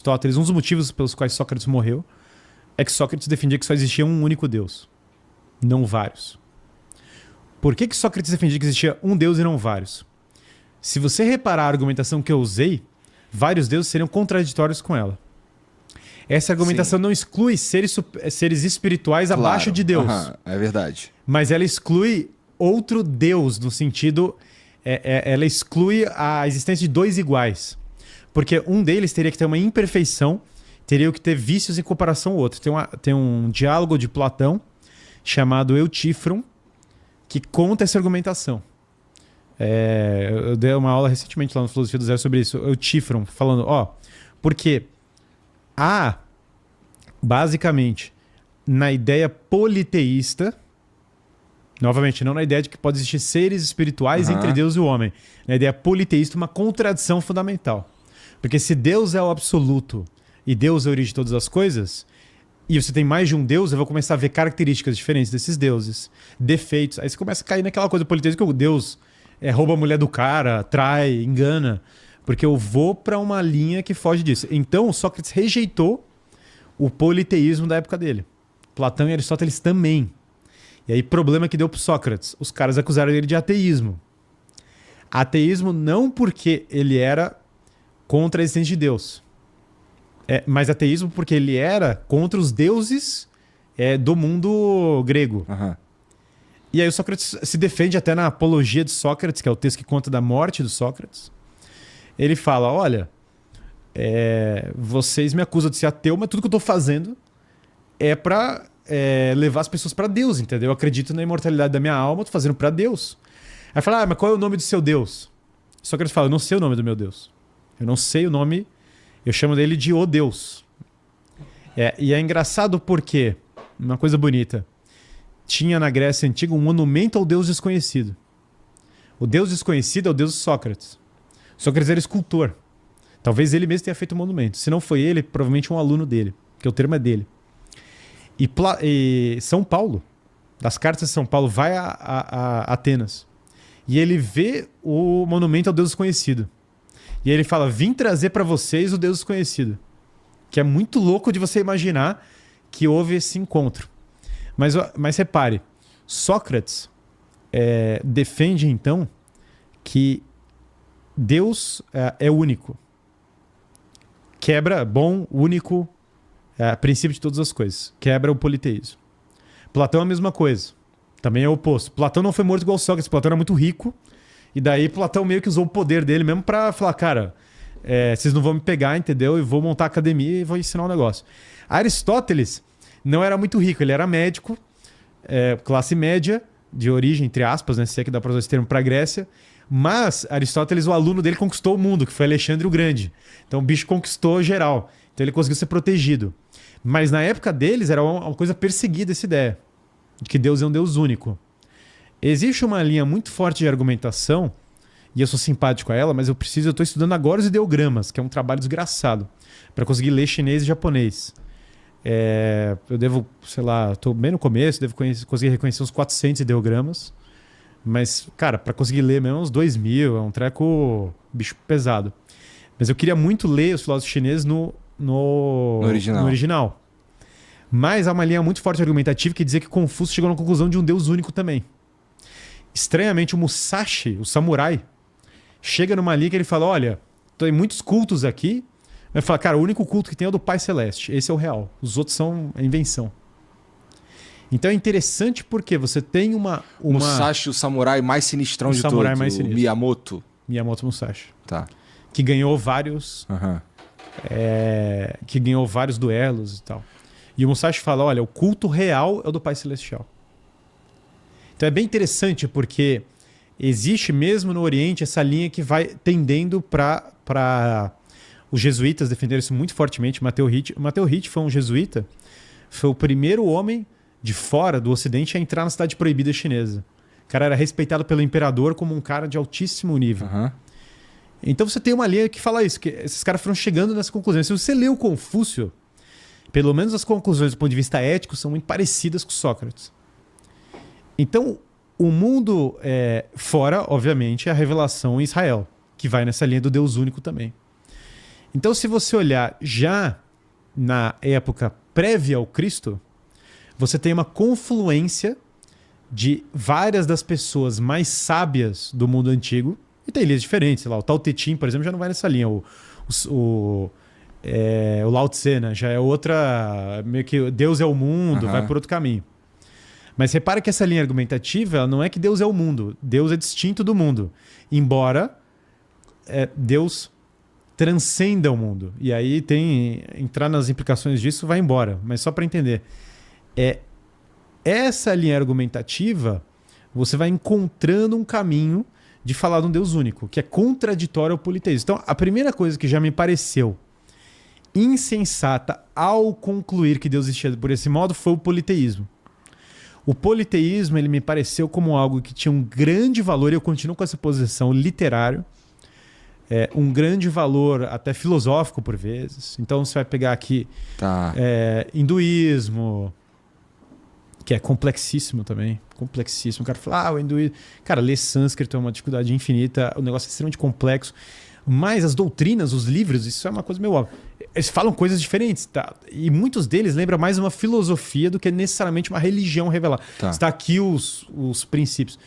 Aristóteles, um dos motivos pelos quais Sócrates morreu é que Sócrates defendia que só existia um único Deus, não vários. Por que Sócrates defendia que existia um Deus e não vários? Se você reparar a argumentação que eu usei, vários deuses seriam contraditórios com ela. Essa argumentação não exclui seres espirituais abaixo de Deus. É verdade. Mas ela exclui outro Deus, no sentido... ela exclui a existência de dois iguais. Porque um deles teria que ter uma imperfeição, teria que ter vícios em comparação ao outro. Tem um diálogo de Platão chamado Eutífron, que conta essa argumentação. Eu dei uma aula recentemente lá no Filosofia do Zero sobre isso. Eutífron falando, porque há, basicamente, na ideia politeísta, novamente, não na ideia de que pode existir seres espirituais entre Deus e o homem, na ideia politeísta, uma contradição fundamental. Porque se Deus é o absoluto e Deus é a origem de todas as coisas, e você tem mais de um Deus, eu vou começar a ver características diferentes desses deuses, defeitos. Aí você começa a cair naquela coisa politeísta que o Deus rouba a mulher do cara, trai, engana. Porque eu vou para uma linha que foge disso. Então, Sócrates rejeitou o politeísmo da época dele. Platão e Aristóteles também. E aí, problema que deu para Sócrates. Os caras acusaram ele de ateísmo. Ateísmo não porque ele era contra a existência de Deus. Mas ateísmo porque ele era contra os deuses do mundo grego. E aí o Sócrates se defende até na Apologia de Sócrates, que é o texto que conta da morte do Sócrates. Ele fala, olha, vocês me acusam de ser ateu, mas tudo que eu estou fazendo é para levar as pessoas para Deus, entendeu? Eu acredito na imortalidade da minha alma, estou fazendo para Deus. Aí fala, mas qual é o nome do seu Deus? Sócrates fala, eu não sei o nome do meu Deus. Eu não sei o nome, eu chamo dele de O Deus. E é engraçado porque, uma coisa bonita, tinha na Grécia Antiga um monumento ao Deus desconhecido. O Deus desconhecido é o Deus de Sócrates. Sócrates era escultor. Talvez ele mesmo tenha feito o monumento. Se não foi ele, provavelmente um aluno dele, que o termo é dele. E São Paulo, das cartas de São Paulo, vai a Atenas. E ele vê o monumento ao Deus desconhecido. E ele fala, vim trazer para vocês o Deus desconhecido. Que é muito louco de você imaginar que houve esse encontro. Mas repare, Sócrates defende então que Deus é único. Quebra, bom, único, princípio de todas as coisas. Quebra o politeísmo. Platão é a mesma coisa. Também é o oposto. Platão não foi morto igual Sócrates. Platão era muito rico. E daí Platão meio que usou o poder dele mesmo para falar, cara, vocês não vão me pegar, entendeu? Eu vou montar academia e vou ensinar um negócio. Aristóteles não era muito rico. Ele era médico, classe média, de origem, entre aspas, né? Se é que dá para usar esse termo, para a Grécia. Mas Aristóteles, o aluno dele, conquistou o mundo, que foi Alexandre o Grande. Então o bicho conquistou geral. Então ele conseguiu ser protegido. Mas na época deles era uma coisa perseguida essa ideia. De que Deus é um Deus único. Existe uma linha muito forte de argumentação, e eu sou simpático a ela, mas eu estou estudando agora os ideogramas, que é um trabalho desgraçado, para conseguir ler chinês e japonês. Eu devo, sei lá, estou bem no começo, devo conseguir reconhecer uns 400 ideogramas. Mas, cara, para conseguir ler mesmo uns 2000, é um treco bicho pesado. Mas eu queria muito ler os filósofos chineses no original. Mas há uma linha muito forte argumentativa que dizia que Confúcio chegou na conclusão de um Deus único também. Estranhamente, o Musashi, o samurai, chega numa linha que ele fala, olha, tem muitos cultos aqui, mas fala, cara, o único culto que tem é o do Pai Celeste. Esse é o real. Os outros são a invenção. Então é interessante porque você tem uma... Musashi, o samurai mais sinistrão de todos. O Miyamoto. Miyamoto Musashi. Tá. Que ganhou vários... que ganhou vários duelos e tal. E o Musashi fala, olha, o culto real é o do Pai Celestial. Então é bem interessante porque existe mesmo no Oriente essa linha que vai tendendo para os jesuítas defenderem isso muito fortemente. Matteo Ricci foi um jesuíta, foi o primeiro homem de fora do Ocidente a entrar na cidade proibida chinesa. O cara era respeitado pelo imperador como um cara de altíssimo nível. Então você tem uma linha que fala isso, que esses caras foram chegando nessa conclusão. Se você lê o Confúcio, pelo menos as conclusões do ponto de vista ético são muito parecidas com Sócrates. Então, o mundo fora, obviamente, é a revelação em Israel, que vai nessa linha do Deus único também. Então, se você olhar já na época prévia ao Cristo, você tem uma confluência de várias das pessoas mais sábias do mundo antigo, e tem linhas diferentes, sei lá, o Tao Te Ching, por exemplo, já não vai nessa linha, o Lao Tse, né? Já é outra, meio que Deus é o mundo, vai por outro caminho. Mas repara que essa linha argumentativa, ela não é que Deus é o mundo, Deus é distinto do mundo, embora Deus transcenda o mundo. E aí entrar nas implicações disso vai embora, mas só para entender. Essa linha argumentativa, você vai encontrando um caminho de falar de um Deus único, que é contraditório ao politeísmo. Então, a primeira coisa que já me pareceu insensata ao concluir que Deus existia por esse modo foi o politeísmo. O politeísmo, ele me pareceu como algo que tinha um grande valor, e eu continuo com essa posição, literário, um grande valor até filosófico por vezes. Então você vai pegar aqui hinduísmo, que é complexíssimo também. Complexíssimo. O cara fala, o hinduísmo... Cara, ler sânscrito é uma dificuldade infinita, o negócio é extremamente complexo. Mas as doutrinas, os livros, isso é uma coisa meio óbvia. Eles falam coisas diferentes, tá? E muitos deles lembram mais uma filosofia do que necessariamente uma religião revelada. Está aqui os princípios.